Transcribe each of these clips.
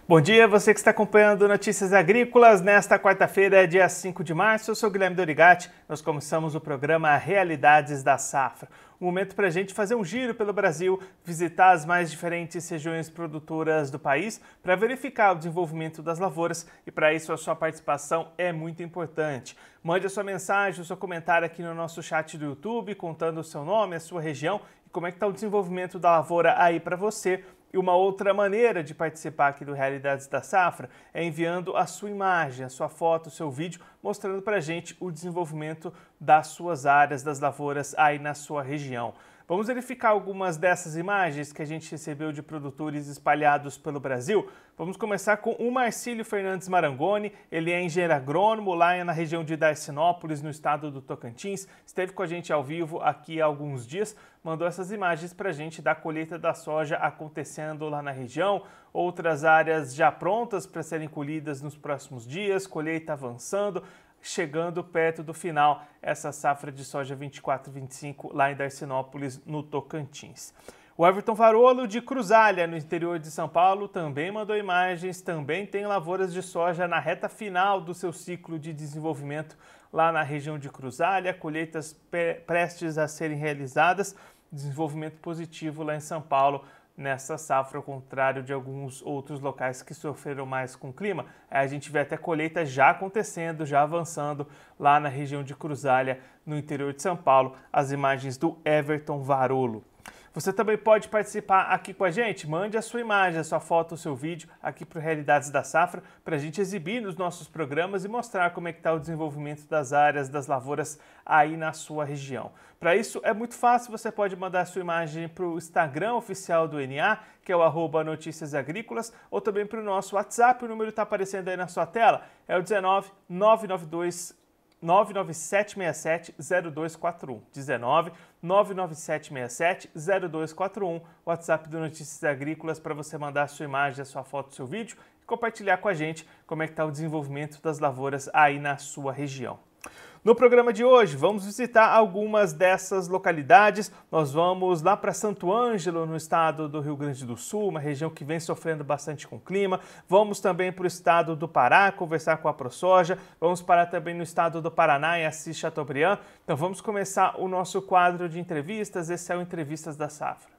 Bom dia, você que está acompanhando Notícias Agrícolas. Nesta quarta-feira, dia 5 de março, eu sou Guilherme Dorigatti. Nós começamos o programa Realidades da Safra. Um momento para a gente fazer um giro pelo Brasil, visitar as mais diferentes regiões produtoras do país para verificar o desenvolvimento das lavouras e para isso a sua participação é muito importante. Mande a sua mensagem, o seu comentário aqui no nosso chat do YouTube, contando o seu nome, a sua região e como é que está o desenvolvimento da lavoura aí para você. E uma outra maneira de participar aqui do Realidades da Safra é enviando a sua imagem, a sua foto, o seu vídeo, mostrando para a gente o desenvolvimento das suas áreas, das lavouras aí na sua região. Vamos verificar algumas dessas imagens que a gente recebeu de produtores espalhados pelo Brasil. Vamos começar com o Marcílio Fernandes Marangoni. Ele é engenheiro agrônomo lá na região de Darcinópolis, no estado do Tocantins. Esteve com a gente ao vivo aqui há alguns dias. Mandou essas imagens para a gente da colheita da soja acontecendo lá na região. Outras áreas já prontas para serem colhidas nos próximos dias. Colheita avançando, chegando perto do final, essa safra de soja 24-25 lá em Darcinópolis, no Tocantins. O Everton Varolo, de Cruzália, no interior de São Paulo, também mandou imagens, também tem lavouras de soja na reta final do seu ciclo de desenvolvimento lá na região de Cruzália, colheitas prestes a serem realizadas, desenvolvimento positivo lá em São Paulo, nessa safra, ao contrário de alguns outros locais que sofreram mais com o clima. A gente vê até colheita já acontecendo, já avançando lá na região de Cruzália, no interior de São Paulo, as imagens do Everton Varolo. Você também pode participar aqui com a gente, mande a sua imagem, a sua foto, o seu vídeo aqui para o Realidades da Safra, para a gente exibir nos nossos programas e mostrar como é que está o desenvolvimento das áreas, das lavouras aí na sua região. Para isso é muito fácil, você pode mandar a sua imagem para o Instagram oficial do NA, que é o @Notícias Agrícolas, ou também para o nosso WhatsApp, o número está aparecendo aí na sua tela, é o 19 992 99767-0241. 19 99767-0241. WhatsApp do Notícias Agrícolas para você mandar a sua imagem, a sua foto, o seu vídeo e compartilhar com a gente como é que está o desenvolvimento das lavouras aí na sua região. No programa de hoje, vamos visitar algumas dessas localidades. Nós vamos lá para Santo Ângelo, no estado do Rio Grande do Sul, uma região que vem sofrendo bastante com o clima. Vamos também para o estado do Pará, conversar com a ProSoja. Vamos parar também no estado do Paraná, em Assis Chateaubriand. Então vamos começar o nosso quadro de entrevistas. Esse é o Entrevistas da Safra.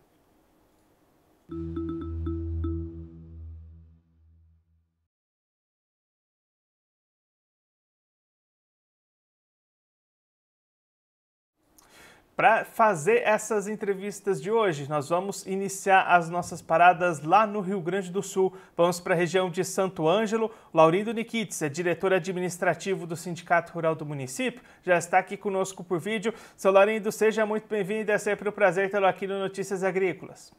Para fazer essas entrevistas de hoje, nós vamos iniciar as nossas paradas lá no Rio Grande do Sul. Vamos para a região de Santo Ângelo. Laurindo Nikitz, é diretor administrativo do Sindicato Rural do município, já está aqui conosco por vídeo. Seu Laurindo, seja muito bem-vindo, é sempre um prazer tê-lo aqui no Notícias Agrícolas.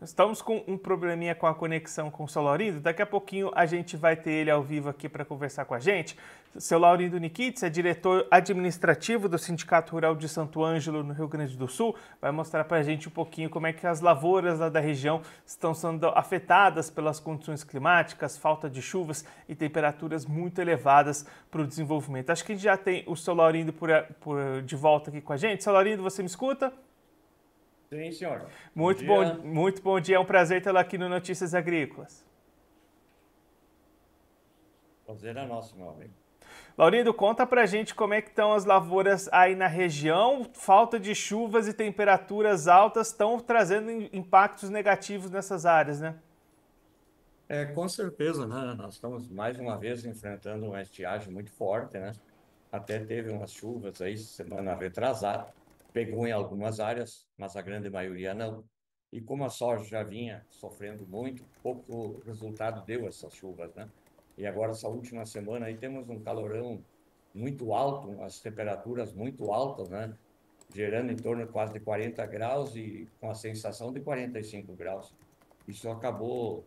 Estamos com um probleminha com a conexão com o seu Laurindo. Daqui a pouquinho a gente vai ter ele ao vivo aqui para conversar com a gente. Seu Laurindo Nikitz é diretor administrativo do Sindicato Rural de Santo Ângelo, no Rio Grande do Sul. Vai mostrar para a gente um pouquinho como é que as lavouras lá da região estão sendo afetadas pelas condições climáticas, falta de chuvas e temperaturas muito elevadas para o desenvolvimento. Acho que a gente já tem o seu Laurindo de volta aqui com a gente. Seu Laurindo, você me escuta? Sim, senhor. Muito bom dia. É um prazer tê-lo aqui no Notícias Agrícolas. Prazer é nosso, meu amigo. Laurindo, conta pra gente como é que estão as lavouras aí na região. Falta de chuvas e temperaturas altas estão trazendo impactos negativos nessas áreas, né? Com certeza, né? Nós estamos mais uma vez enfrentando uma estiagem muito forte, né? Até teve umas chuvas aí semana retrasada, pegou em algumas áreas, mas a grande maioria não. E como a soja já vinha sofrendo muito, pouco resultado deu essas chuvas, né? E agora essa última semana aí temos um calorão muito alto, as temperaturas muito altas, né? Gerando em torno de quase de 40 graus e com a sensação de 45 graus. Isso acabou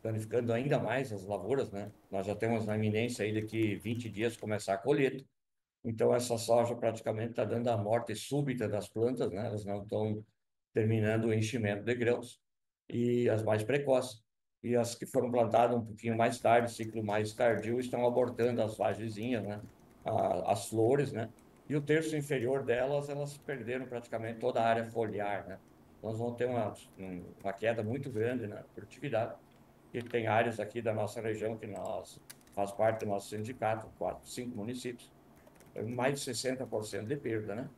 danificando ainda mais as lavouras, né? Nós já temos na iminência aí daqui 20 dias começar a colheita. Então essa soja praticamente está dando a morte súbita das plantas, né? Elas não estão terminando o enchimento de grãos. E as mais precoces. E as que foram plantadas um pouquinho mais tarde, ciclo mais tardio, estão abortando as vagezinhas, né? As flores, né? E o terço inferior delas, elas perderam praticamente toda a área foliar, né? nós vamos ter uma queda muito grande na produtividade. E tem áreas aqui da nossa região que faz parte do nosso sindicato, 4, 5 municípios, mais de 60% de perda, né?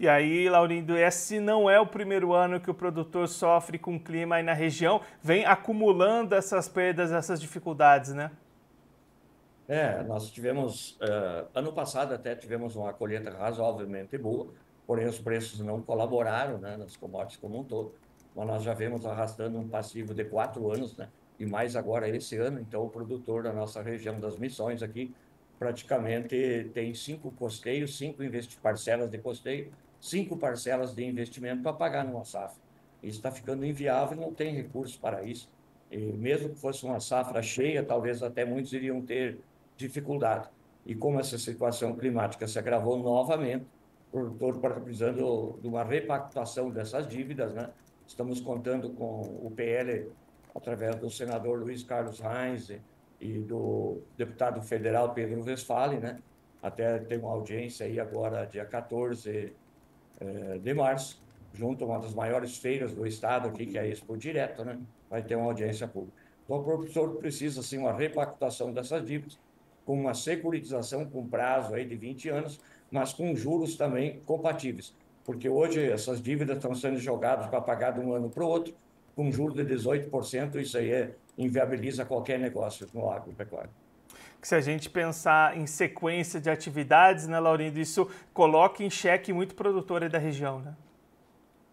E aí, Laurindo, esse não é o primeiro ano que o produtor sofre com o clima aí na região, vem acumulando essas perdas, essas dificuldades, né? Nós tivemos, ano passado até tivemos uma colheita razoavelmente boa, porém os preços não colaboraram, né, nas commodities como um todo, mas nós já vemos arrastando um passivo de 4 anos, né, e mais agora esse ano, então o produtor da nossa região das Missões aqui praticamente tem 5 costeios, parcelas de custeio, 5 parcelas de investimento para pagar numa safra. Isso está ficando inviável, não tem recursos para isso. E mesmo que fosse uma safra cheia, talvez até muitos iriam ter dificuldade. E como essa situação climática se agravou novamente, o produtor está precisando de uma repactuação dessas dívidas, né? Estamos contando com o PL, através do senador Luiz Carlos Reins e do deputado federal Pedro Westphalen, né? Até tem uma audiência aí agora, dia 14 de março, junto a uma das maiores feiras do estado aqui, que é a Expo Direto, né? Vai ter uma audiência pública. Então, o professor precisa, sim, uma repactuação dessas dívidas, com uma securitização com prazo aí de 20 anos, mas com juros também compatíveis, porque hoje essas dívidas estão sendo jogadas para pagar de um ano para o outro, com juros de 18%, isso aí inviabiliza qualquer negócio no agropecuário. Que se a gente pensar em sequência de atividades, né, Laurindo, isso coloca em xeque muito produtor aí da região, né?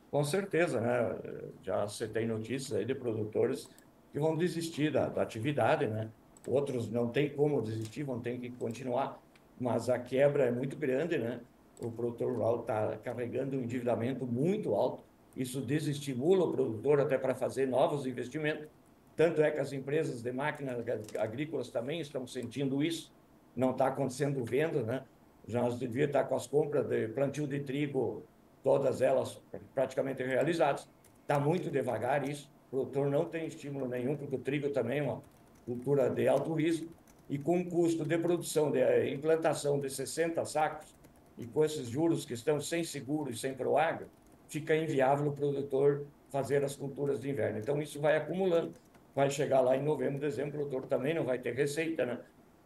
Com certeza, né? Já você tem notícias aí de produtores que vão desistir da atividade, né? Outros não tem como desistir, vão ter que continuar, mas a quebra é muito grande, né? O produtor rural está carregando um endividamento muito alto, isso desestimula o produtor até para fazer novos investimentos. Tanto é que as empresas de máquinas agrícolas também estão sentindo isso, não está acontecendo venda, né? Já nós devíamos estar com as compras de plantio de trigo, todas elas praticamente realizadas. Está muito devagar isso, o produtor não tem estímulo nenhum, porque o trigo também é uma cultura de alto risco, e com um custo de produção, de implantação de 60 sacos, e com esses juros que estão sem seguro e sem proagro, fica inviável o produtor fazer as culturas de inverno. Então, isso vai acumulando. Vai chegar lá em novembro, dezembro, o produtor também não vai ter receita, né?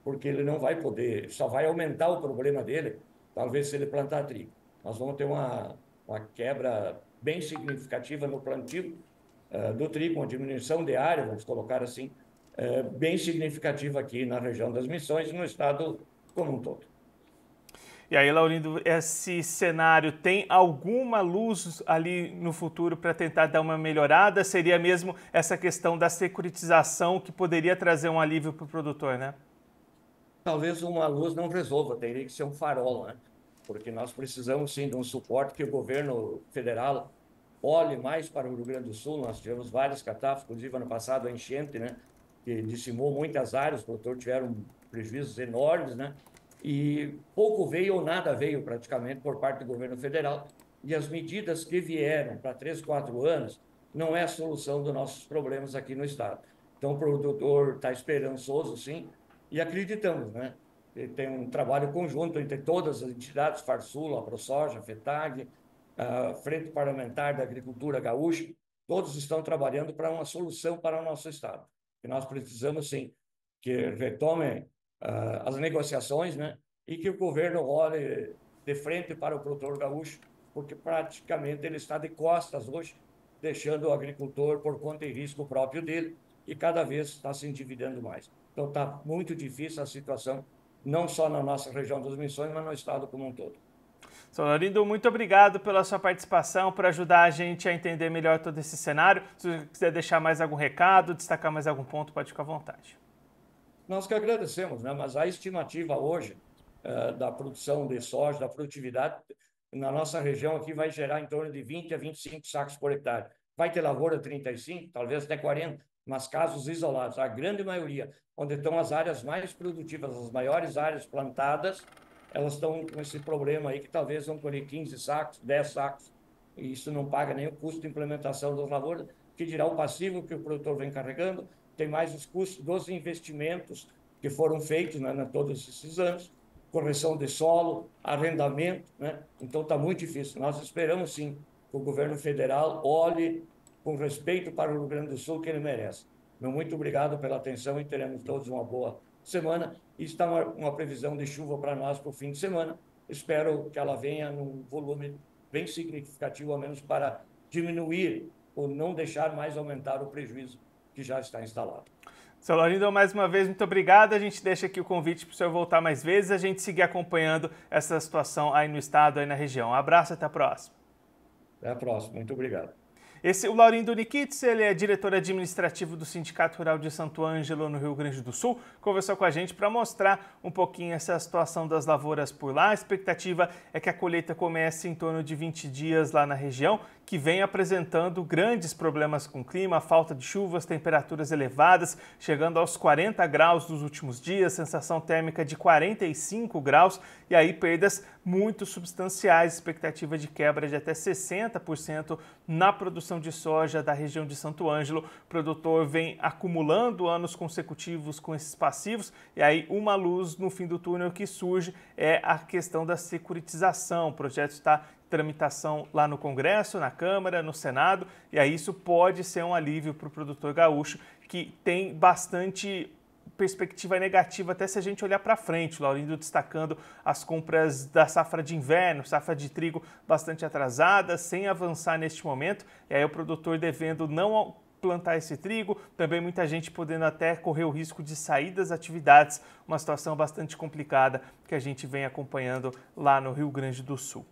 Porque ele não vai poder, só vai aumentar o problema dele, talvez se ele plantar trigo. Nós vamos ter uma quebra bem significativa no plantio do trigo, uma diminuição de área, vamos colocar assim, bem significativa aqui na região das Missões e no estado como um todo. E aí, Laurindo, esse cenário tem alguma luz ali no futuro para tentar dar uma melhorada? Seria mesmo essa questão da securitização que poderia trazer um alívio para o produtor, né? Talvez uma luz não resolva, teria que ser um farol, né? Porque nós precisamos sim de um suporte que o governo federal olhe mais para o Rio Grande do Sul. Nós tivemos várias catástrofes, inclusive ano passado a enchente, né? Que dizimou muitas áreas, os produtores tiveram prejuízos enormes, né? E pouco veio ou nada veio praticamente por parte do governo federal. E as medidas que vieram para 3, 4 anos não é a solução dos nossos problemas aqui no estado. Então o produtor está esperançoso, sim, e acreditamos, né? Tem um trabalho conjunto entre todas as entidades, Farsul, a ProSoja, a FETAG, a Frente Parlamentar da Agricultura Gaúcha, todos estão trabalhando para uma solução para o nosso estado. E nós precisamos, sim, que retomem as negociações, né? E que o governo olhe de frente para o produtor gaúcho, porque praticamente ele está de costas hoje, deixando o agricultor por conta e risco próprio dele, e cada vez está se endividando mais. Então, está muito difícil a situação, não só na nossa região das Missões, mas no estado como um todo. Sr. Laurindo, muito obrigado pela sua participação, por ajudar a gente a entender melhor todo esse cenário. Se você quiser deixar mais algum recado, destacar mais algum ponto, pode ficar à vontade. Nós que agradecemos, né? Mas a estimativa hoje da produção de soja, da produtividade, na nossa região aqui vai gerar em torno de 20 a 25 sacos por hectare. Vai ter lavoura 35, talvez até 40, mas casos isolados. A grande maioria, onde estão as áreas mais produtivas, as maiores áreas plantadas, elas estão com esse problema aí que talvez vão colher 15 sacos, 10 sacos, e isso não paga nem o custo de implementação das lavouras, que dirá o passivo que o produtor vem carregando, tem mais os custos dos investimentos que foram feitos, né, todos esses anos, correção de solo, arrendamento, né? Então está muito difícil. Nós esperamos sim que o governo federal olhe com respeito para o Rio Grande do Sul que ele merece. Meu muito obrigado pela atenção e teremos todos uma boa semana. E está uma previsão de chuva para nós para o fim de semana. Espero que ela venha num volume bem significativo, ao menos para diminuir ou não deixar mais aumentar o prejuízo que já está instalado. Seu Laurindo, mais uma vez, muito obrigado. A gente deixa aqui o convite para o senhor voltar mais vezes, a gente seguir acompanhando essa situação aí no estado, aí na região. Um abraço, até a próxima. Até a próxima, muito obrigado. O Laurindo Nikitz, ele é diretor administrativo do Sindicato Rural de Santo Ângelo, no Rio Grande do Sul, conversou com a gente para mostrar um pouquinho essa situação das lavouras por lá. A expectativa é que a colheita comece em torno de 20 dias lá na região, que vem apresentando grandes problemas com o clima, falta de chuvas, temperaturas elevadas, chegando aos 40 graus nos últimos dias, sensação térmica de 45 graus e aí perdas muito substanciais, expectativa de quebra de até 60% na produção de soja da região de Santo Ângelo. O produtor vem acumulando anos consecutivos com esses passivos e aí uma luz no fim do túnel que surge é a questão da securitização. O projeto está tramitação lá no Congresso, na Câmara, no Senado, e aí isso pode ser um alívio para o produtor gaúcho, que tem bastante perspectiva negativa, até se a gente olhar para frente. O Laurindo destacando as compras da safra de inverno, safra de trigo bastante atrasada, sem avançar neste momento, e aí o produtor devendo não plantar esse trigo, também muita gente podendo até correr o risco de sair das atividades, uma situação bastante complicada que a gente vem acompanhando lá no Rio Grande do Sul.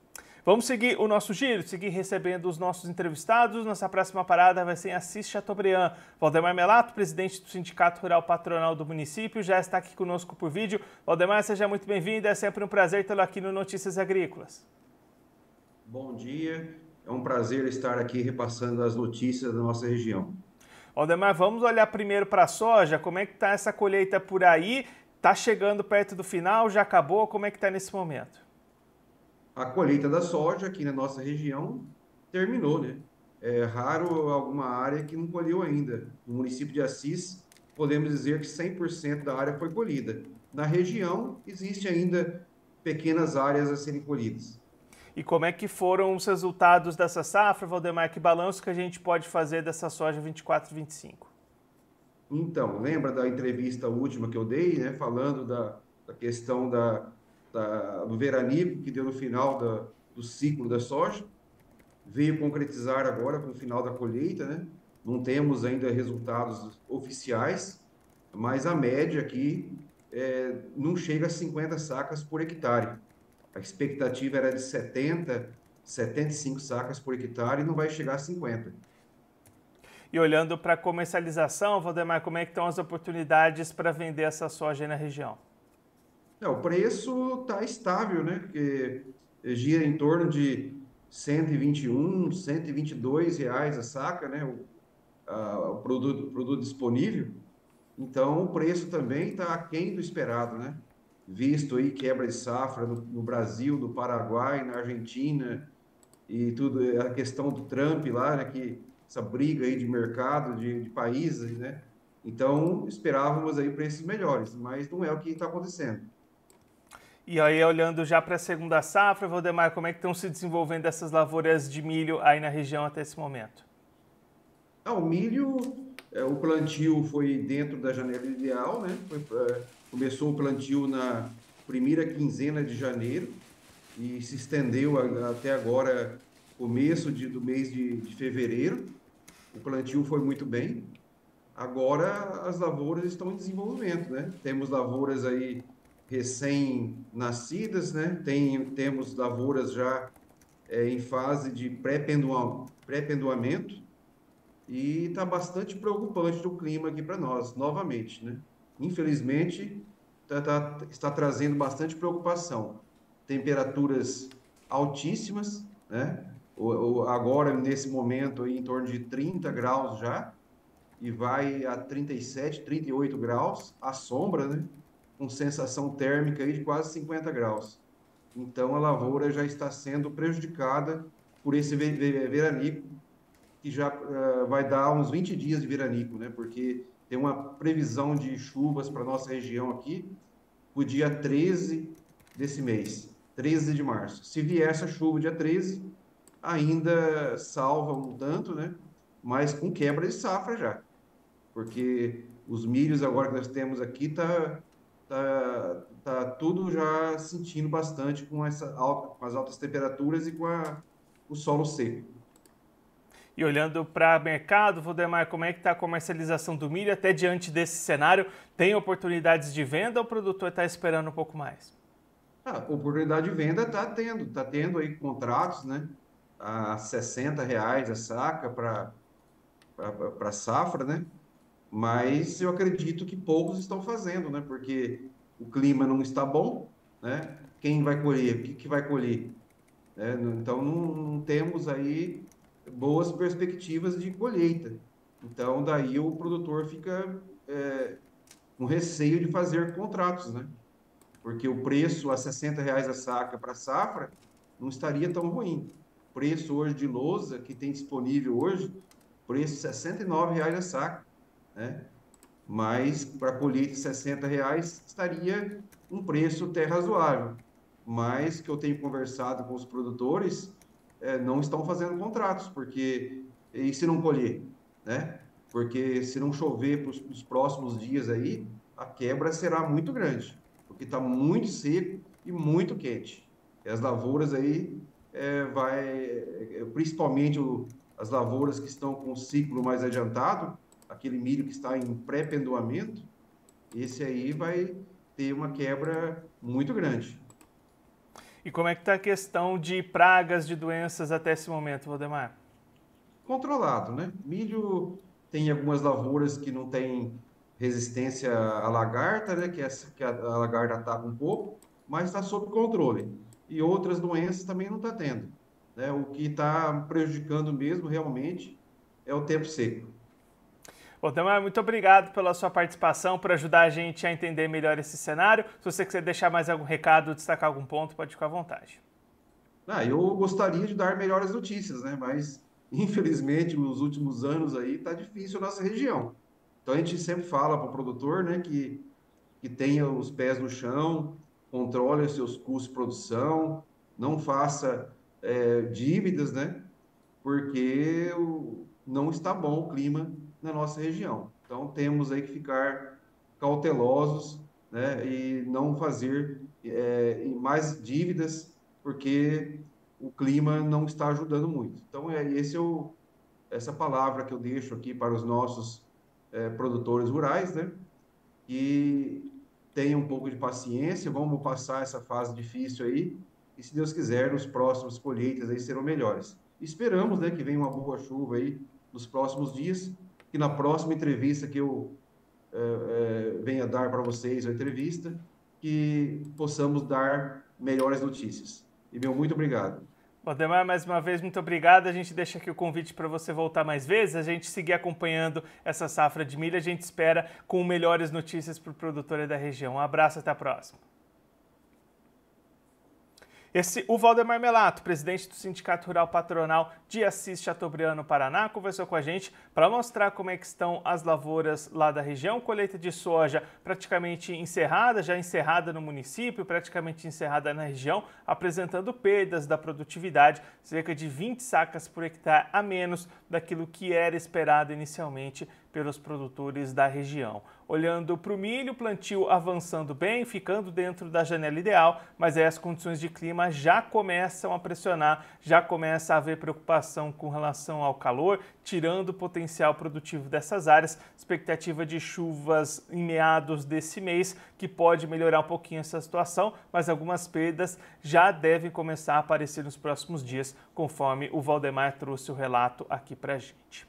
Vamos seguir o nosso giro, seguir recebendo os nossos entrevistados. Nossa próxima parada vai ser em Assis Chateaubriand. Valdemar Melato, presidente do Sindicato Rural Patronal do município, já está aqui conosco por vídeo. Valdemar, seja muito bem-vindo, é sempre um prazer tê-lo aqui no Notícias Agrícolas. Bom dia, é um prazer estar aqui repassando as notícias da nossa região. Valdemar, vamos olhar primeiro para a soja, como é que está essa colheita por aí? Está chegando perto do final, já acabou, como é que está nesse momento? A colheita da soja aqui na nossa região terminou, né? É raro alguma área que não colheu ainda. No município de Assis, podemos dizer que 100% da área foi colhida. Na região, existe ainda pequenas áreas a serem colhidas. E como é que foram os resultados dessa safra, Valdemar? Que balanço que a gente pode fazer dessa soja 24-25? Então, lembra da entrevista última que eu dei, né? Falando da questão do veranico que deu no final do ciclo da soja, veio concretizar agora com o final da colheita, né? Não temos ainda resultados oficiais, mas a média aqui não chega a 50 sacas por hectare. A expectativa era de 70, 75 sacas por hectare e não vai chegar a 50. E olhando para a comercialização, Valdemar, como é que estão as oportunidades para vender essa soja aí na região? O preço está estável, né? Porque gira em torno de 121, 122 reais a saca, né? O produto disponível. Então, o preço também está aquém do esperado, né? Visto aí quebra de safra no Brasil, no Paraguai, na Argentina e tudo, a questão do Trump lá, né? Que essa briga aí de mercado, de países, né? Então, esperávamos aí preços melhores, mas não é o que está acontecendo. E aí, olhando já para a segunda safra, Valdemar, como é que estão se desenvolvendo essas lavouras de milho aí na região até esse momento? O milho, o plantio foi dentro da janela ideal, né? Começou o plantio na primeira quinzena de janeiro e se estendeu até agora, começo do mês de fevereiro. O plantio foi muito bem. Agora as lavouras estão em desenvolvimento, né? Temos lavouras aí recém-nascidas, né? Temos lavouras já em fase de pré-pendoamento e está bastante preocupante o clima aqui para nós, novamente, né? Infelizmente, está trazendo bastante preocupação. Temperaturas altíssimas, né? Agora, nesse momento, aí, em torno de 30 graus já, e vai a 37, 38 graus, à sombra, né? Com sensação térmica aí de quase 50 graus. Então, a lavoura já está sendo prejudicada por esse veranico, que já vai dar uns 20 dias de veranico, né? Porque tem uma previsão de chuvas para a nossa região aqui, o dia 13 desse mês, 13 de março. Se vier essa chuva dia 13, ainda salva um tanto, né? Mas com quebra de safra já, porque os milhos agora que nós temos aqui tá tudo já sentindo bastante com com as altas temperaturas e com o solo seco. E olhando para o mercado, Valdemar, como é que está a comercialização do milho até diante desse cenário? Tem oportunidades de venda ou o produtor está esperando um pouco mais? A oportunidade de venda tá tendo aí contratos, né? A R$ 60 a saca para safra, né? Mas eu acredito que poucos estão fazendo, né? Porque o clima não está bom, né? Quem vai colher? O que que vai colher? Né? Então não temos aí boas perspectivas de colheita. Então daí o produtor fica com receio de fazer contratos, né? Porque o preço a R$ 60 a saca para safra não estaria tão ruim. O preço hoje de lousa que tem disponível hoje, preço R$ 69 a saca, né? Mas para colheita de R$ 60 estaria um preço até razoável. Mas que eu tenho conversado com os produtores, não estão fazendo contratos, porque e se não colher, né? Porque se não chover para os próximos dias aí, a quebra será muito grande, porque está muito seco e muito quente. E as lavouras aí principalmente as lavouras que estão com o ciclo mais adiantado, aquele milho que está em pré-pendoamento, esse aí vai ter uma quebra muito grande. E como é que está a questão de pragas, de doenças até esse momento, Valdemar? Controlado, né? Milho tem algumas lavouras que não tem resistência à lagarta, né? Que a lagarta ataca um pouco, mas está sob controle. E outras doenças também não está tendo, né? O que está prejudicando mesmo realmente é o tempo seco. Valdemar, muito obrigado pela sua participação, por ajudar a gente a entender melhor esse cenário. Se você quiser deixar mais algum recado, destacar algum ponto, pode ficar à vontade. Eu gostaria de dar melhores notícias, né? Mas infelizmente nos últimos anos aí tá difícil a nossa região. Então a gente sempre fala para o produtor, né, que tenha os pés no chão, controle os seus custos de produção, não faça dívidas, né? Porque não está bom o clima na nossa região. Então temos aí que ficar cautelosos, né, e não fazer mais dívidas, porque o clima não está ajudando muito. Então essa palavra que eu deixo aqui para os nossos produtores rurais, né, que tenham um pouco de paciência, vamos passar essa fase difícil aí, e se Deus quiser, nos próximos colheitas aí serão melhores. Esperamos, né, que venha uma boa chuva aí nos próximos dias, que na próxima entrevista que eu venha dar para vocês a entrevista, que possamos dar melhores notícias. E meu muito obrigado. Valdemar, mais uma vez, muito obrigado. A gente deixa aqui o convite para você voltar mais vezes, a gente seguir acompanhando essa safra de milho. A gente espera com melhores notícias para o produtor da região. Um abraço, até a próxima. O Valdemar Melato, presidente do Sindicato Rural Patronal de Assis Chateaubriand, no Paraná, conversou com a gente para mostrar como é que estão as lavouras lá da região. Colheita de soja praticamente encerrada, já encerrada no município, praticamente encerrada na região, apresentando perdas da produtividade, cerca de 20 sacas por hectare a menos daquilo que era esperado inicialmente pelos produtores da região. Olhando para o milho, plantio avançando bem, ficando dentro da janela ideal, mas aí as condições de clima já começam a pressionar, já começa a haver preocupação com relação ao calor, tirando o potencial produtivo dessas áreas. Expectativa de chuvas em meados desse mês, que pode melhorar um pouquinho essa situação, mas algumas perdas já devem começar a aparecer nos próximos dias, conforme o Valdemar trouxe o relato aqui para a gente.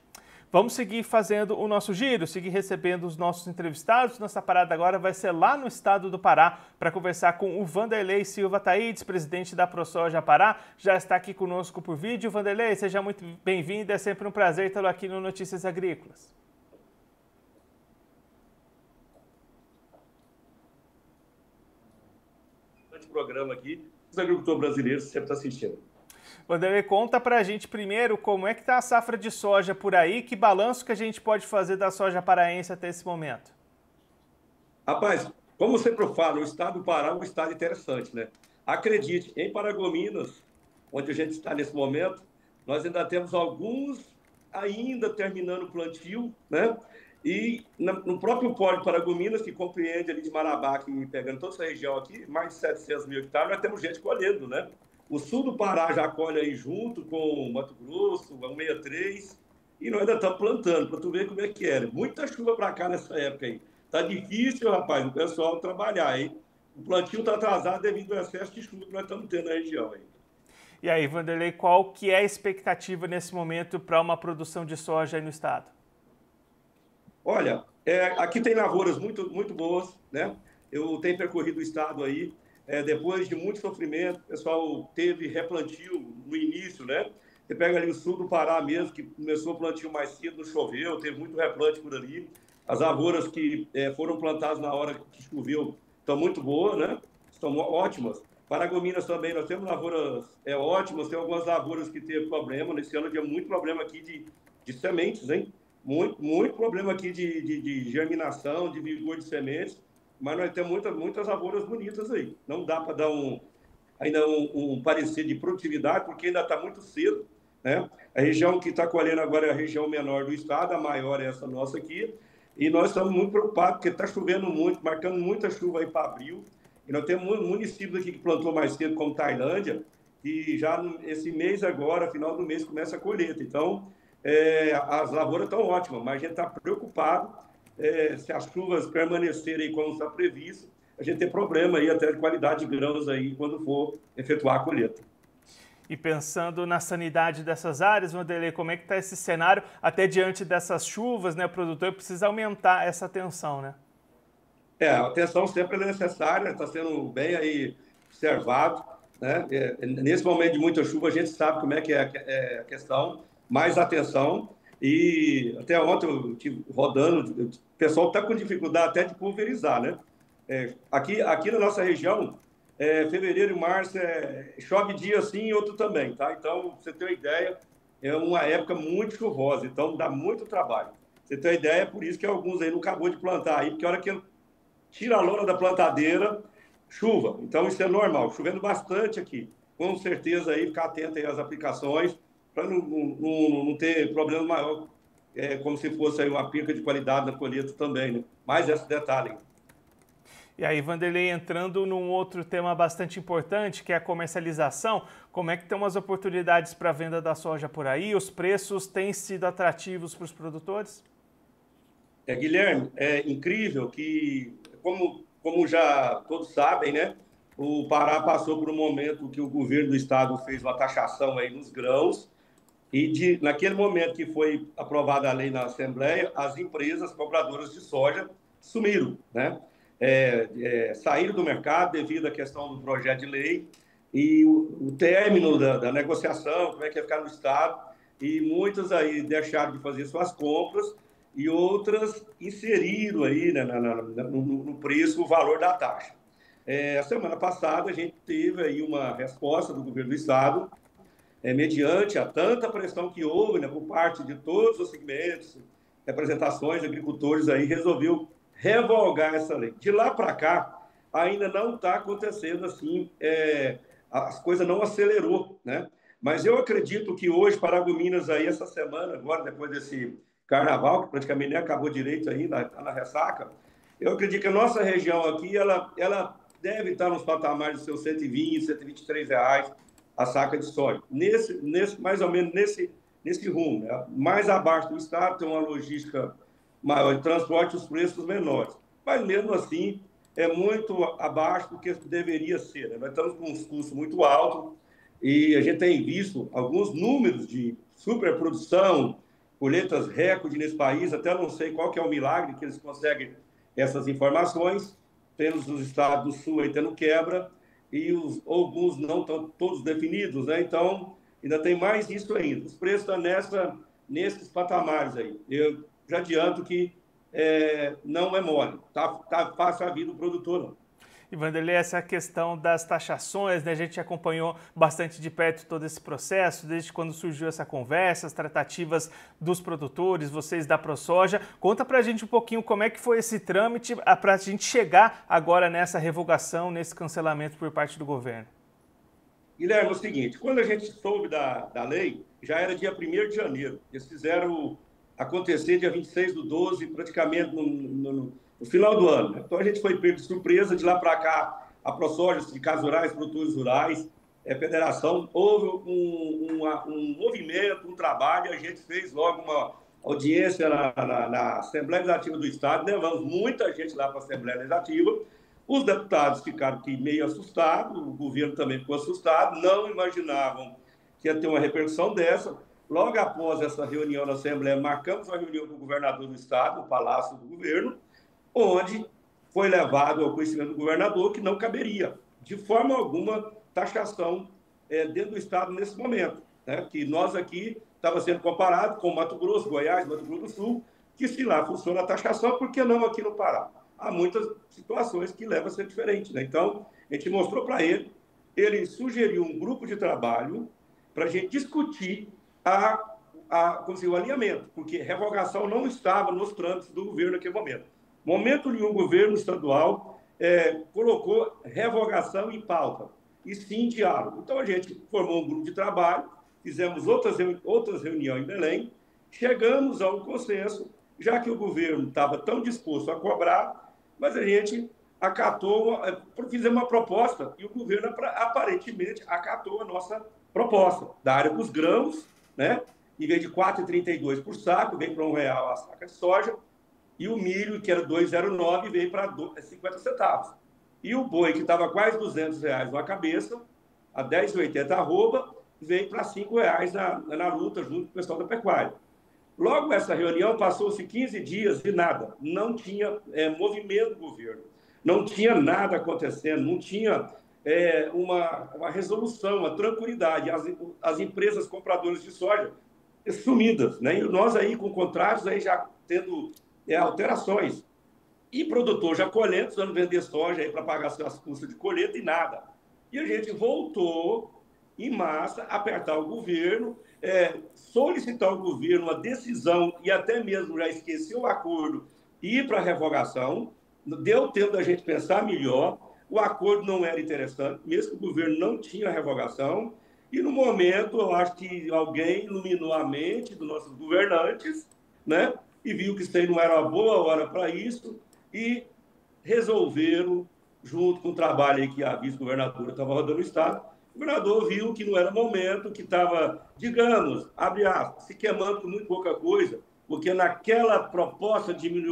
Vamos seguir fazendo o nosso giro, seguir recebendo os nossos entrevistados. Nossa parada agora vai ser lá no estado do Pará para conversar com o Vanderlei Silva Taides, presidente da ProSoja Pará. Já está aqui conosco por vídeo. Vanderlei, seja muito bem-vindo. É sempre um prazer tê-lo aqui no Notícias Agrícolas. Esse programa aqui, os agricultores brasileiros sempre estão assistindo. Vanderlei, conta pra gente primeiro como é que está a safra de soja por aí, que balanço que a gente pode fazer da soja paraense até esse momento? Rapaz, como sempre eu falo, o estado do Pará é um estado interessante, né? Acredite, em Paragominas, onde a gente está nesse momento, Nós ainda temos alguns ainda terminando o plantio, né? E no próprio Polo de Paragominas, que compreende ali de Marabá, que pegando toda essa região aqui, mais de 700 mil hectares, nós temos gente colhendo, né? O sul do Pará já colhe aí junto com o Mato Grosso, o 163, e nós ainda estamos plantando, para tu ver como é que era. Muita chuva para cá nessa época aí. Tá difícil, rapaz, o pessoal trabalhar aí. O plantio está atrasado devido ao excesso de chuva que nós estamos tendo na região aí. E aí, Vanderlei, qual que é a expectativa nesse momento para uma produção de soja aí no estado? Olha, aqui tem lavouras muito, muito boas, né? Eu tenho percorrido o estado aí, depois de muito sofrimento, o pessoal teve replantio no início, né? Você pega ali o sul do Pará mesmo, que começou o plantio mais cedo, não choveu, teve muito replante por ali. As lavouras que foram plantadas na hora que choveu estão muito boas, né? Estão ótimas. Paragominas também, nós temos lavouras ótimas, tem algumas lavouras que teve problema. Nesse ano tinha muito problema aqui de sementes, hein? Muito problema aqui de germinação, de vigor de sementes, mas nós temos muitas lavouras bonitas aí. Não dá para dar ainda um parecer de produtividade, porque ainda está muito cedo, né? A região que está colhendo agora é a região menor do estado, a maior é essa nossa aqui, e nós estamos muito preocupados, porque está chovendo muito, marcando muita chuva aí para abril, e nós temos municípios aqui que plantou mais cedo, como Tailândia, que já esse mês agora, final do mês, começa a colheita. Então, as lavouras estão ótimas, mas a gente está preocupado se as chuvas permanecerem como está previsto, a gente tem problema aí até de qualidade de grãos aí quando for efetuar a colheita. E pensando na sanidade dessas áreas, Vanderlei, como é que está esse cenário até diante dessas chuvas, né? O produtor precisa aumentar essa atenção, né? A atenção sempre é necessária, está sendo bem aí observado, né? Nesse momento de muita chuva, a gente sabe como é que é a questão, mais atenção. E até ontem eu estive rodando, o pessoal está com dificuldade até de pulverizar, né? Aqui na nossa região, fevereiro e março, chove dia sim e outro também, tá? Então, pra você ter uma ideia, é uma época muito chuvosa, então dá muito trabalho. Pra você ter uma ideia, é por isso que alguns aí não acabou de plantar aí, porque a hora que tira a lona da plantadeira, chuva. Então, isso é normal, chovendo bastante aqui. Com certeza aí, ficar atento aí às aplicações, para não ter problema maior, como se fosse aí uma perca de qualidade na colheita também, né? Mais esse detalhe. E aí, Vanderlei, entrando num outro tema bastante importante, que é a comercialização, como é que estão as oportunidades para a venda da soja por aí? Os preços têm sido atrativos para os produtores? Guilherme, é incrível que, como já todos sabem, né, o Pará passou por um momento que o governo do estado fez uma taxação aí nos grãos, e naquele momento que foi aprovada a lei na Assembleia, as empresas compradoras de soja sumiram, né? Saíram do mercado devido à questão do projeto de lei e o término da negociação, como é que ia ficar no estado, e muitas aí deixaram de fazer suas compras e outras inseriram aí, né, no preço o valor da taxa. A semana passada a gente teve aí uma resposta do governo do estado, mediante a tanta pressão que houve, né, por parte de todos os segmentos, representações, agricultores aí, resolveu revogar essa lei. De lá para cá, ainda não está acontecendo assim, as coisas não acelerou, né? Mas eu acredito que hoje, Paragominas aí, essa semana, agora, depois desse carnaval, que praticamente nem acabou direito ainda, está na ressaca, eu acredito que a nossa região aqui, ela deve estar nos patamares dos seus 120, 123 reais a saca de soja. Mais ou menos nesse rumo, né? Mais abaixo do estado tem uma logística maior de transporte, os preços menores. Mas mesmo assim, é muito abaixo do que deveria ser, né? Nós estamos com um custo muito alto e a gente tem visto alguns números de superprodução, colheitas recorde nesse país, até não sei qual que é o milagre que eles conseguem essas informações. Temos os estados do sul aí tendo quebra, e alguns não estão todos definidos, né? Então, ainda tem mais isso ainda. Os preços estão nesses patamares aí. Eu já adianto que não é mole, tá fácil a vida do produtor, não. E, Vanderlei, essa questão das taxações, né? A gente acompanhou bastante de perto todo esse processo, desde quando surgiu essa conversa, as tratativas dos produtores, vocês da ProSoja. Conta pra gente um pouquinho como é que foi esse trâmite para a gente chegar agora nessa revogação, nesse cancelamento por parte do governo. Guilherme, é o seguinte, quando a gente soube da lei, já era dia 1º de janeiro. Eles fizeram acontecer dia 26/12, praticamente no final do ano, né? Então a gente foi pego de surpresa, de lá para cá, a ProSoja, de Casos Rurais, Produtores Rurais, Federação, houve um movimento, um trabalho, a gente fez logo uma audiência na Assembleia Legislativa do Estado, levamos muita gente lá para a Assembleia Legislativa. Os deputados ficaram aqui meio assustados, o governo também ficou assustado, não imaginavam que ia ter uma repercussão dessa. Logo após essa reunião na Assembleia, marcamos uma reunião com o governador do Estado, no Palácio do Governo, onde foi levado ao conhecimento do governador que não caberia, de forma alguma, taxação dentro do Estado nesse momento, né? Que nós aqui estava sendo comparado com Mato Grosso, Goiás, Mato Grosso do Sul, que se lá funciona a taxação, por que não aqui no Pará? Há muitas situações que levam a ser diferente, né? Então, a gente mostrou para ele, ele sugeriu um grupo de trabalho para a gente discutir o alinhamento, porque revogação não estava nos trâmites do governo naquele momento. Momento nenhum, o governo estadual colocou revogação em pauta, e sim diálogo. Então, a gente formou um grupo de trabalho, fizemos outras reuniões em Belém, chegamos a um consenso, já que o governo estava tão disposto a cobrar, mas a gente acatou, fizemos uma proposta, e o governo aparentemente acatou a nossa proposta, da área dos grãos, né? Em vez de R$ 4,32 por saco, veio para R$ 1,00 a saca de soja, e o milho, que era R$ 2,09, veio para 50 centavos. E o boi, que estava quase R$ 200 uma cabeça, a R$ 10,80 arroba, veio para R$ 5,00 na luta, junto com o pessoal da pecuária. Logo essa reunião, passou-se 15 dias e nada. Não tinha movimento do governo. Não tinha nada acontecendo, não tinha uma resolução, uma tranquilidade. As empresas compradoras de soja sumidas, né? E nós aí com contratos aí já tendo alterações. E produtor já colhendo, precisando vender soja aí para pagar suas custas de colheita e nada. E a gente voltou em massa, apertar o governo, solicitar ao governo uma decisão e até mesmo já esquecer o acordo e ir para a revogação. Deu tempo da gente pensar melhor. O acordo não era interessante, mesmo que o governo não tinha revogação. E no momento, eu acho que alguém iluminou a mente dos nossos governantes, né? E viu que isso aí não era uma boa hora para isso e resolveram, junto com o trabalho aí que a vice-governadora estava rodando no Estado, o governador viu que não era momento, que estava, digamos, abre aspas, se queimando com muito pouca coisa, porque naquela proposta de diminuir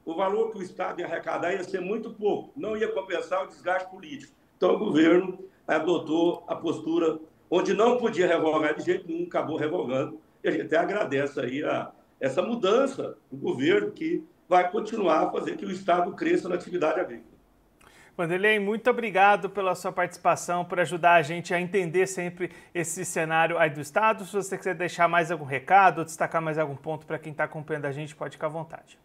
o valor que o Estado ia arrecadar ia ser muito pouco, não ia compensar o desgaste político. Então, o governo adotou a postura onde não podia revogar de jeito nenhum, acabou revogando, e a gente até agradece aí essa mudança do governo que vai continuar a fazer que o Estado cresça na atividade agrícola. Wanderley, muito obrigado pela sua participação, por ajudar a gente a entender sempre esse cenário aí do Estado. Se você quiser deixar mais algum recado ou destacar mais algum ponto para quem está acompanhando a gente, pode ficar à vontade.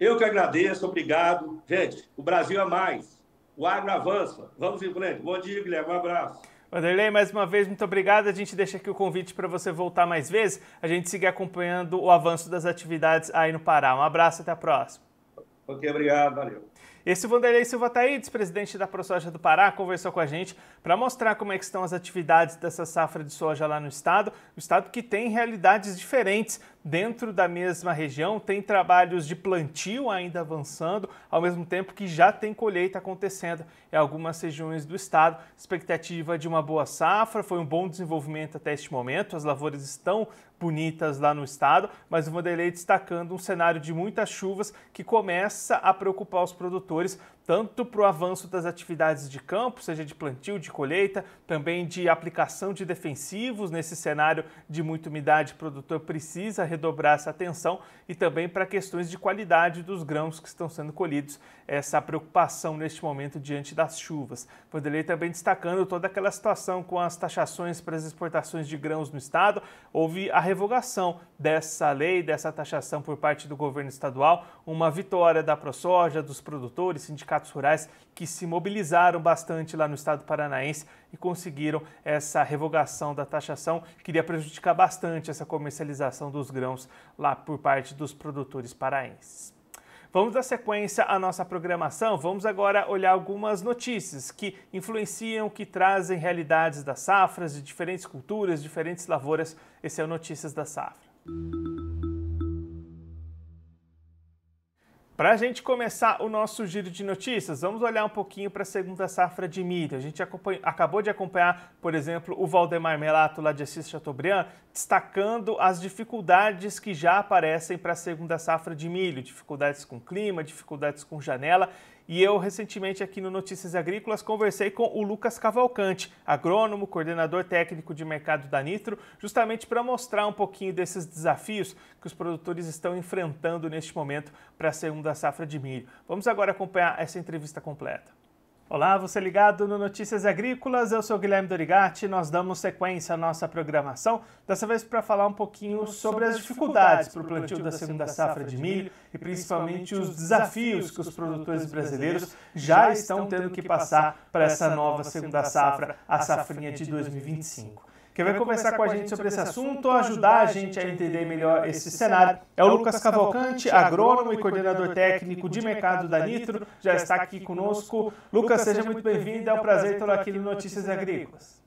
Eu que agradeço, obrigado. Gente, o Brasil é mais. O agro avança. Vamos em frente. Bom dia, Guilherme. Um abraço. Wanderley, mais uma vez, muito obrigado. A gente deixa aqui o convite para você voltar mais vezes. A gente seguir acompanhando o avanço das atividades aí no Pará. Um abraço, até a próxima. Ok, obrigado. Valeu. Esse Wanderley Silva Taídes, presidente da ProSoja do Pará, conversou com a gente para mostrar como é que estão as atividades dessa safra de soja lá no estado. O estado que tem realidades diferentes dentro da mesma região, tem trabalhos de plantio ainda avançando, ao mesmo tempo que já tem colheita acontecendo em algumas regiões do estado. Expectativa de uma boa safra, foi um bom desenvolvimento até este momento, as lavouras estão bonitas lá no estado, mas o Wanderley destacando um cenário de muitas chuvas que começa a preocupar os produtores, tanto para o avanço das atividades de campo, seja de plantio, de colheita, também de aplicação de defensivos. Nesse cenário de muita umidade, o produtor precisa redobrar essa atenção, e também para questões de qualidade dos grãos que estão sendo colhidos, essa preocupação neste momento diante das chuvas. O Wanderley também destacando toda aquela situação com as taxações para as exportações de grãos no estado. Houve a revogação dessa lei, dessa taxação por parte do governo estadual, uma vitória da ProSoja, dos produtores, sindicatos rurais que se mobilizaram bastante lá no estado paranaense e conseguiram essa revogação da taxação, que iria prejudicar bastante essa comercialização dos grãos lá por parte dos produtores paraenses. Vamos dar sequência à nossa programação. Vamos agora olhar algumas notícias que influenciam, que trazem realidades das safras, de diferentes culturas, diferentes lavouras. Esse é o Notícias da Safra. Para a gente começar o nosso giro de notícias, vamos olhar um pouquinho para a segunda safra de milho. A gente acabou de acompanhar, por exemplo, o Valdemar Melato, lá de Assis Chateaubriand, destacando as dificuldades que já aparecem para a segunda safra de milho, dificuldades com clima, dificuldades com janela. E eu, recentemente, aqui no Notícias Agrícolas, conversei com o Lucas Cavalcante, agrônomo, coordenador técnico de mercado da Nitro, justamente para mostrar um pouquinho desses desafios que os produtores estão enfrentando neste momento para a segunda safra de milho. Vamos agora acompanhar essa entrevista completa. Olá, você ligado no Notícias Agrícolas, eu sou Guilherme Dorigatti, nós damos sequência à nossa programação, dessa vez para falar um pouquinho sobre as dificuldades para o plantio da segunda safra de milho e principalmente os desafios que os produtores brasileiros já estão tendo que passar para essa nova segunda safra, a safrinha de 2025. Quem vai conversar com a gente sobre esse assunto, ajudar a gente a entender melhor esse cenário, é o Lucas Cavalcante, agrônomo e coordenador técnico de mercado da Nitro, já está aqui conosco. Lucas, seja muito bem-vindo, é um prazer tê-lo aqui no Notícias Agrícolas.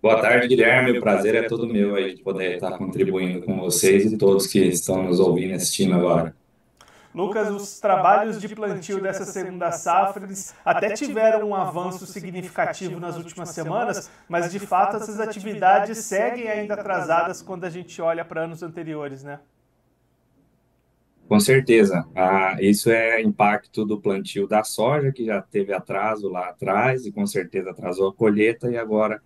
Boa tarde, Guilherme, o prazer é todo meu aí de poder estar contribuindo com vocês e todos que estão nos ouvindo e assistindo agora. Lucas, os trabalhos de plantio dessa segunda safra eles até tiveram um avanço significativo nas últimas semanas, mas de fato essas atividades seguem ainda atrasadas quando a gente olha para anos anteriores, né? Com certeza, isso é impacto do plantio da soja, que já teve atraso lá atrás e com certeza atrasou a colheita e agora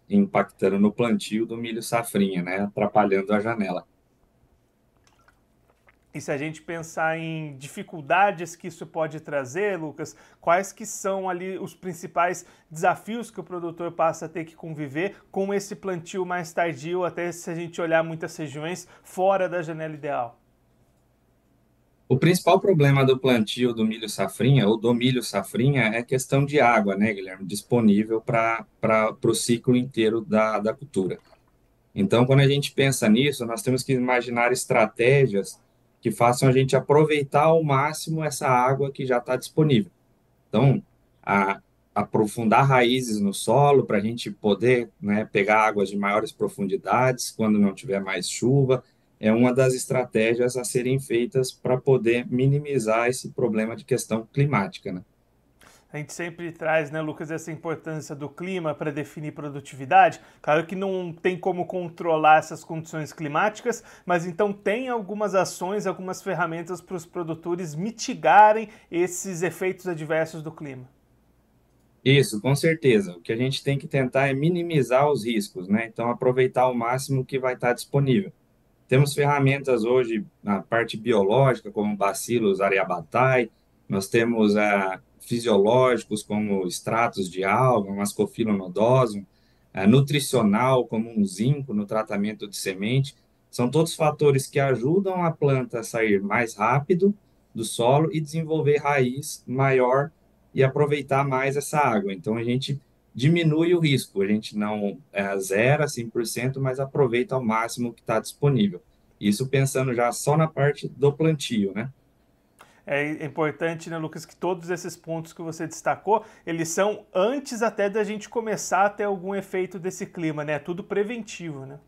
impactando no plantio do milho safrinha, né? Atrapalhando a janela. E se a gente pensar em dificuldades que isso pode trazer, Lucas, quais que são ali os principais desafios que o produtor passa a ter que conviver com esse plantio mais tardio, até se a gente olhar muitas regiões fora da janela ideal? O principal problema do plantio do milho safrinha, ou do milho safrinha, é questão de água, né, Guilherme? Disponível para o ciclo inteiro da cultura. Então, quando a gente pensa nisso, nós temos que imaginar estratégias que façam a gente aproveitar ao máximo essa água que já está disponível. Então, aprofundar raízes no solo para a gente poder, né, pegar águas de maiores profundidades quando não tiver mais chuva, é uma das estratégias a serem feitas para poder minimizar esse problema de questão climática, né? A gente sempre traz, né, Lucas, essa importância do clima para definir produtividade. Claro que não tem como controlar essas condições climáticas, mas então tem algumas ações, algumas ferramentas para os produtores mitigarem esses efeitos adversos do clima. Isso, com certeza. O que a gente tem que tentar é minimizar os riscos, né? Então, aproveitar ao máximo o que vai estar disponível. Temos ferramentas hoje na parte biológica, como bacilos aryabhatae, nós temos fisiológicos, como extratos de alga, um Ascophyllum nodosum, nutricional, como um zinco no tratamento de semente. São todos fatores que ajudam a planta a sair mais rápido do solo e desenvolver raiz maior e aproveitar mais essa água. Então, a gente diminui o risco, a gente não zera 100%, mas aproveita ao máximo o que está disponível. Isso pensando já só na parte do plantio, né? É importante, né, Lucas, que todos esses pontos que você destacou, eles são antes até da gente começar a ter algum efeito desse clima, né? É tudo preventivo, né?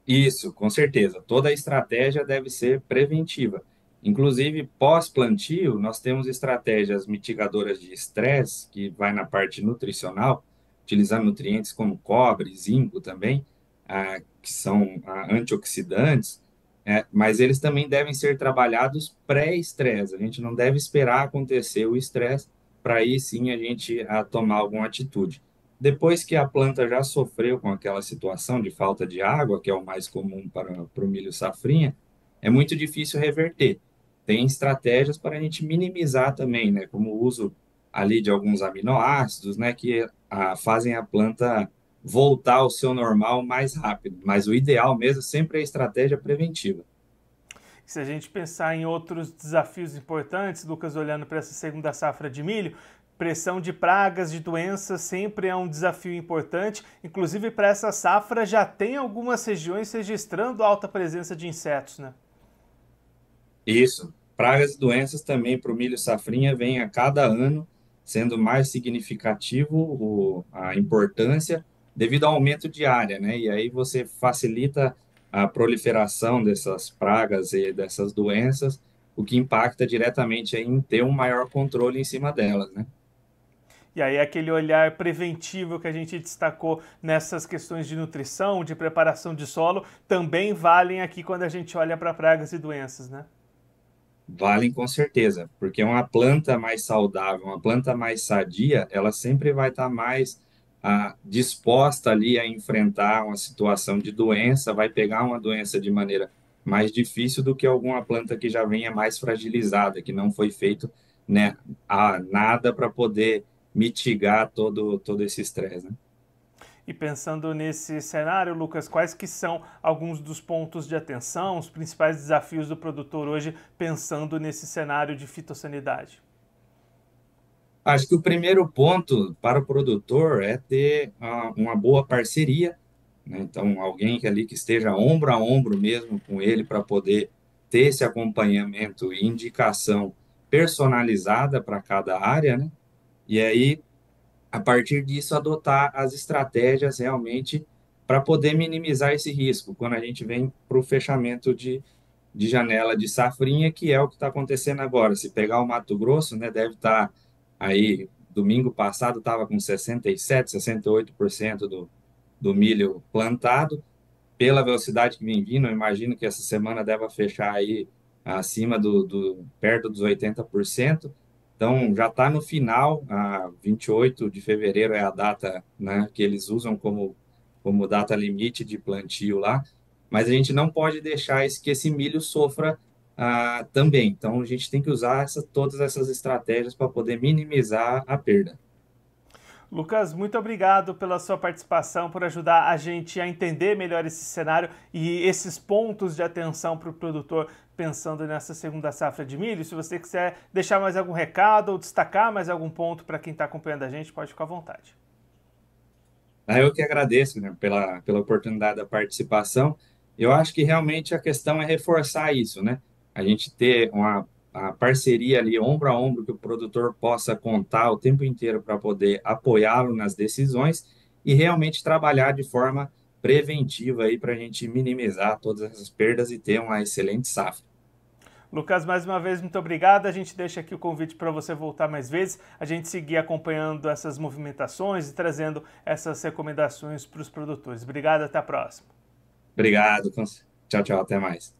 Isso, com certeza. Toda a estratégia deve ser preventiva. Inclusive, pós-plantio, nós temos estratégias mitigadoras de estresse, que vai na parte nutricional, utilizando nutrientes como cobre, zinco também, que são antioxidantes, mas eles também devem ser trabalhados pré-estresse. A gente não deve esperar acontecer o estresse para aí sim a gente tomar alguma atitude. Depois que a planta já sofreu com aquela situação de falta de água, que é o mais comum para o milho safrinha, é muito difícil reverter. Tem estratégias para a gente minimizar também, né, como o uso ali de alguns aminoácidos, né, que fazem a planta voltar ao seu normal mais rápido. Mas o ideal mesmo sempre é a estratégia preventiva. Se a gente pensar em outros desafios importantes, Lucas, olhando para essa segunda safra de milho, pressão de pragas, de doenças sempre é um desafio importante. Inclusive, para essa safra já tem algumas regiões registrando alta presença de insetos, né? Isso. pragas e doenças também para o milho safrinha vem a cada ano sendo mais significativo a importância devido ao aumento de área, né? E aí você facilita a proliferação dessas pragas e dessas doenças, o que impacta diretamente em ter um maior controle em cima delas, né? E aí aquele olhar preventivo que a gente destacou nessas questões de nutrição, de preparação de solo, também valem aqui quando a gente olha para pragas e doenças, né? Valem com certeza, porque uma planta mais saudável, uma planta mais sadia, ela sempre vai estar mais disposta ali a enfrentar uma situação de doença, vai pegar uma doença de maneira mais difícil do que alguma planta que já venha mais fragilizada, que não foi feito, né, nada para poder mitigar todo esse estresse, né? E pensando nesse cenário, Lucas, quais que são alguns dos pontos de atenção, os principais desafios do produtor hoje pensando nesse cenário de fitossanidade? Acho que o primeiro ponto para o produtor é ter uma boa parceria, né? Então, alguém que ali que esteja ombro a ombro mesmo com ele para poder ter esse acompanhamento e indicação personalizada para cada área, né? E aí, a partir disso, adotar as estratégias realmente para poder minimizar esse risco quando a gente vem para o fechamento de janela de safrinha, que é o que está acontecendo agora. Se pegar o Mato Grosso, né, deve estar aí, domingo passado estava com 67, 68% do milho plantado. Pela velocidade que vem vindo, eu imagino que essa semana deve fechar aí acima perto dos 80%. Então, já está no final, 28 de fevereiro é a data, né, que eles usam como data limite de plantio lá, mas a gente não pode deixar que esse milho sofra também. Então, a gente tem que usar todas essas estratégias para poder minimizar a perda. Lucas, muito obrigado pela sua participação, por ajudar a gente a entender melhor esse cenário e esses pontos de atenção para o produtor pensando nessa segunda safra de milho. Se você quiser deixar mais algum recado ou destacar mais algum ponto para quem está acompanhando a gente, pode ficar à vontade. Eu que agradeço, né, pela oportunidade da participação. Eu acho que realmente a questão é reforçar isso, né? A gente ter a parceria ali, ombro a ombro, que o produtor possa contar o tempo inteiro para poder apoiá-lo nas decisões e realmente trabalhar de forma preventiva aí para a gente minimizar todas essas perdas e ter uma excelente safra. Lucas, mais uma vez, muito obrigado. A gente deixa aqui o convite para você voltar mais vezes, a gente seguir acompanhando essas movimentações e trazendo essas recomendações para os produtores. Obrigado, até a próxima. Obrigado. Tchau, tchau. Até mais.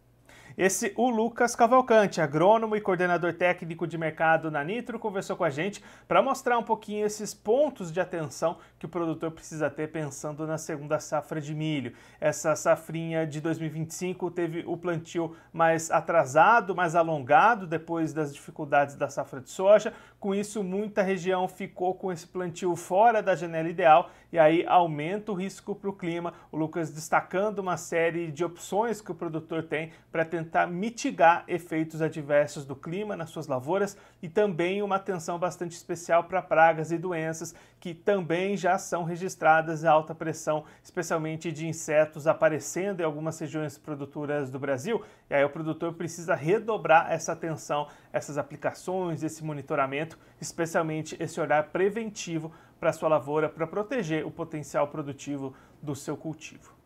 O Lucas Cavalcante, agrônomo e coordenador técnico de mercado na Nitro, conversou com a gente para mostrar um pouquinho esses pontos de atenção que o produtor precisa ter pensando na segunda safra de milho. Essa safrinha de 2025 teve o plantio mais atrasado, mais alongado depois das dificuldades da safra de soja. Com isso, muita região ficou com esse plantio fora da janela ideal e aí aumenta o risco para o clima. O Lucas destacando uma série de opções que o produtor tem para tentar mitigar efeitos adversos do clima nas suas lavouras e também uma atenção bastante especial para pragas e doenças que também já são registradas em alta pressão, especialmente de insetos aparecendo em algumas regiões produtoras do Brasil. E aí o produtor precisa redobrar essa atenção, essas aplicações, esse monitoramento, especialmente esse olhar preventivo para a sua lavoura, para proteger o potencial produtivo do seu cultivo.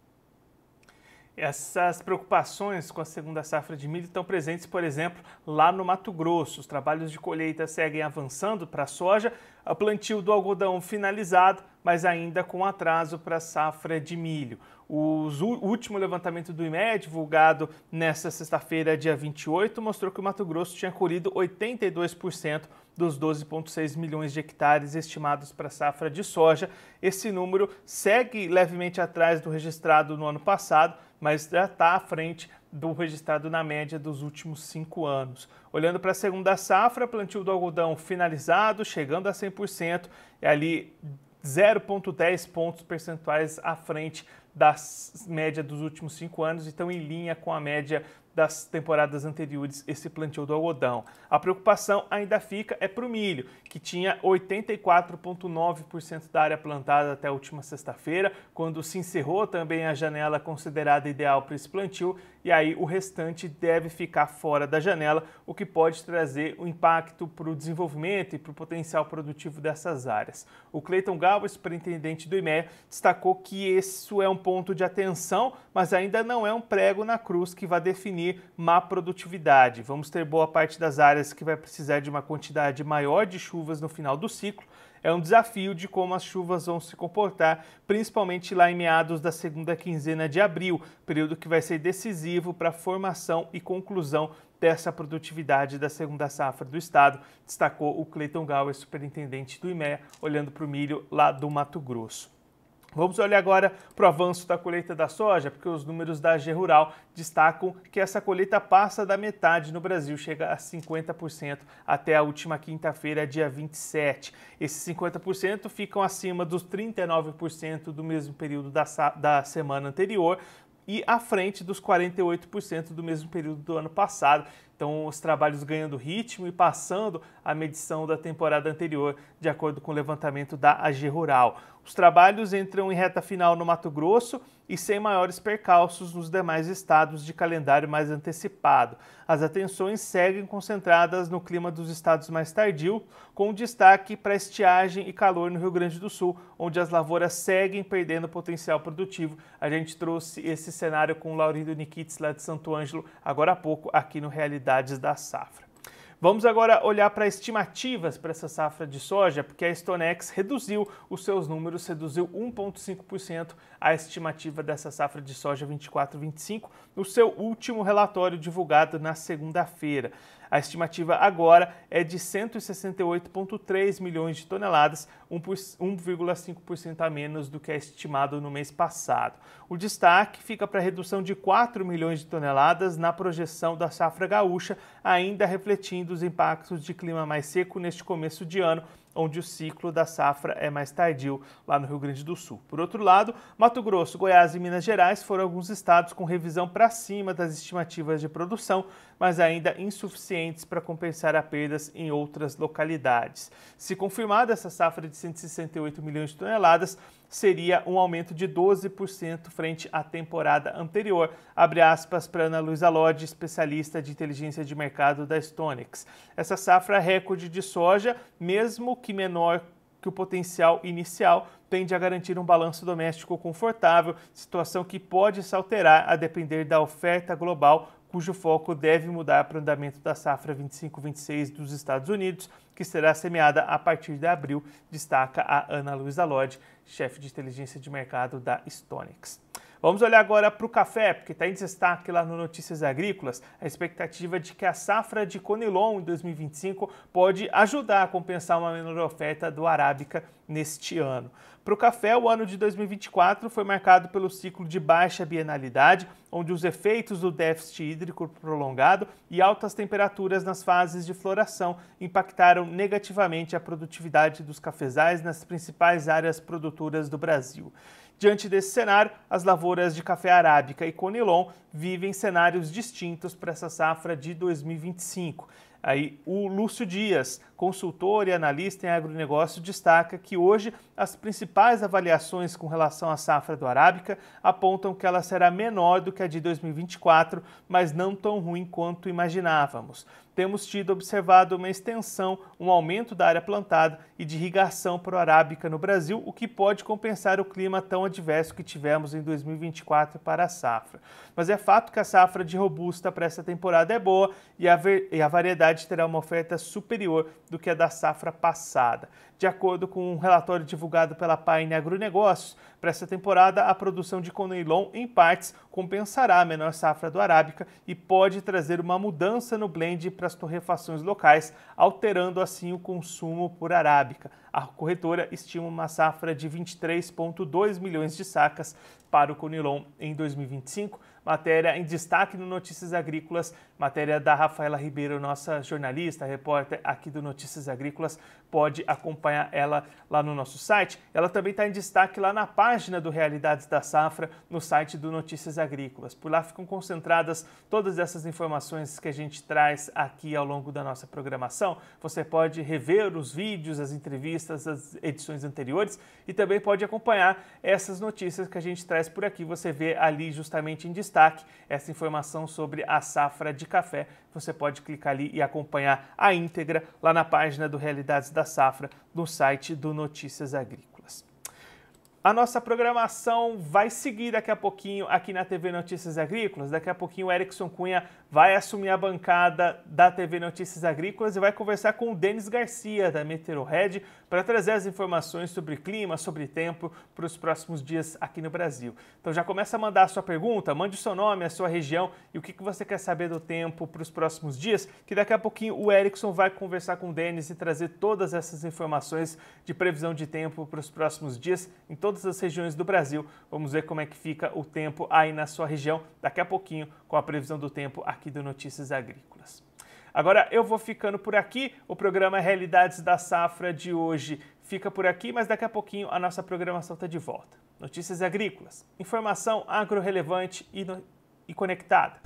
Essas preocupações com a segunda safra de milho estão presentes, por exemplo, lá no Mato Grosso. Os trabalhos de colheita seguem avançando para a soja, o plantio do algodão finalizado, mas ainda com atraso para a safra de milho. O último levantamento do IMED, divulgado nesta sexta-feira, dia 28, mostrou que o Mato Grosso tinha colhido 82% dos 12,6 milhões de hectares estimados para a safra de soja. Esse número segue levemente atrás do registrado no ano passado, mas já está à frente do registrado na média dos últimos 5 anos. Olhando para a segunda safra, plantio do algodão finalizado, chegando a 100%, é ali 0,10 pontos percentuais à frente da média dos últimos 5 anos, então em linha com a média das temporadas anteriores, esse plantio do algodão. A preocupação ainda fica para o milho, que tinha 84,9% da área plantada até a última sexta-feira, quando se encerrou também a janela considerada ideal para esse plantio, e aí o restante deve ficar fora da janela, o que pode trazer um impacto para o desenvolvimento e para o potencial produtivo dessas áreas. O Clayton Galvez, superintendente do IMEA, destacou que isso é um ponto de atenção, mas ainda não é um prego na cruz que vai definir má produtividade. Vamos ter boa parte das áreas que vai precisar de uma quantidade maior de chuvas no final do ciclo. É um desafio de como as chuvas vão se comportar, principalmente lá em meados da segunda quinzena de abril, período que vai ser decisivo para a formação e conclusão dessa produtividade da segunda safra do estado, destacou o Clayton Galvez, superintendente do IMEA, olhando para o milho lá do Mato Grosso. Vamos olhar agora para o avanço da colheita da soja, porque os números da AG Rural destacam que essa colheita passa da metade no Brasil, chega a 50% até a última quinta-feira, dia 27. Esses 50% ficam acima dos 39% do mesmo período da semana anterior e à frente dos 48% do mesmo período do ano passado. Então, os trabalhos ganhando ritmo e passando a medição da temporada anterior, de acordo com o levantamento da AG Rural. Os trabalhos entram em reta final no Mato Grosso e sem maiores percalços nos demais estados de calendário mais antecipado. As atenções seguem concentradas no clima dos estados mais tardio, com destaque para estiagem e calor no Rio Grande do Sul, onde as lavouras seguem perdendo potencial produtivo. A gente trouxe esse cenário com o Laurindo Nikitz, lá de Santo Ângelo, agora há pouco, aqui no Realidades da Safra. Vamos agora olhar para estimativas para essa safra de soja, porque a Stonex reduziu os seus números, reduziu 1,5% a estimativa dessa safra de soja 24-25 no seu último relatório divulgado na segunda-feira. A estimativa agora é de 168,3 milhões de toneladas, 1,5% a menos do que é estimado no mês passado. O destaque fica para a redução de 4 milhões de toneladas na projeção da safra gaúcha, ainda refletindo os impactos de clima mais seco neste começo de ano, onde o ciclo da safra é mais tardio lá no Rio Grande do Sul. Por outro lado, Mato Grosso, Goiás e Minas Gerais foram alguns estados com revisão para cima das estimativas de produção, mas ainda insuficientes para compensar a perdas em outras localidades. Se confirmada essa safra de 168 milhões de toneladas, seria um aumento de 12% frente à temporada anterior, abre aspas para Ana Luísa Lodge, especialista de inteligência de mercado da Stonex. Essa safra recorde de soja, mesmo que menor que o potencial inicial, tende a garantir um balanço doméstico confortável, situação que pode se alterar a depender da oferta global, cujo foco deve mudar para o andamento da safra 25-26 dos Estados Unidos, que será semeada a partir de abril, destaca a Ana Luísa Lodge, chefe de inteligência de mercado da Stonex. Vamos olhar agora para o café, porque está em destaque lá no Notícias Agrícolas a expectativa de que a safra de Conilon em 2025 pode ajudar a compensar uma menor oferta do Arábica neste ano. Para o café, o ano de 2024 foi marcado pelo ciclo de baixa bienalidade, onde os efeitos do déficit hídrico prolongado e altas temperaturas nas fases de floração impactaram negativamente a produtividade dos cafezais nas principais áreas produtoras do Brasil. Diante desse cenário, as lavouras de café arábica e Conilon vivem cenários distintos para essa safra de 2025. Aí, o Lúcio Dias, consultor e analista em agronegócio, destaca que hoje as principais avaliações com relação à safra do Arábica apontam que ela será menor do que a de 2024, mas não tão ruim quanto imaginávamos. Temos observado uma extensão, um aumento da área plantada e de irrigação para o Arábica no Brasil, o que pode compensar o clima tão adverso que tivemos em 2024 para a safra. Mas é fato que a safra de Robusta para essa temporada é boa e a variedade terá uma oferta superior do que a da safra passada. De acordo com um relatório divulgado pela Pioneer Agronegócios, para essa temporada a produção de Conilon, em partes, compensará a menor safra do Arábica e pode trazer uma mudança no blend para as torrefações locais, alterando assim o consumo por Arábica. A corretora estima uma safra de 23,2 milhões de sacas para o Conilon em 2025. Matéria em destaque no Notícias Agrícolas, matéria da Rafaela Ribeiro, nossa jornalista, repórter aqui do Notícias Agrícolas, pode acompanhar ela lá no nosso site. Ela também está em destaque lá na página do Realidades da Safra, no site do Notícias Agrícolas. Por lá ficam concentradas todas essas informações que a gente traz aqui ao longo da nossa programação. Você pode rever os vídeos, as entrevistas vistas as edições anteriores e também pode acompanhar essas notícias que a gente traz por aqui. Você vê ali justamente em destaque essa informação sobre a safra de café. Você pode clicar ali e acompanhar a íntegra lá na página do Realidades da Safra, no site do Notícias Agrícolas. A nossa programação vai seguir daqui a pouquinho aqui na TV Notícias Agrícolas. Daqui a pouquinho o Erickson Cunha vai assumir a bancada da TV Notícias Agrícolas e vai conversar com o Denis Garcia, da Meteorred, para trazer as informações sobre clima, sobre tempo para os próximos dias aqui no Brasil. Então já começa a mandar a sua pergunta, mande o seu nome, a sua região e o que você quer saber do tempo para os próximos dias, que daqui a pouquinho o Erickson vai conversar com o Denis e trazer todas essas informações de previsão de tempo para os próximos dias em todas as regiões do Brasil. Vamos ver como é que fica o tempo aí na sua região daqui a pouquinho com a previsão do tempo aqui do Notícias Agrícolas. Agora eu vou ficando por aqui, o programa Realidades da Safra de hoje fica por aqui, mas daqui a pouquinho a nossa programação está de volta. Notícias Agrícolas, informação agro-relevante e conectada.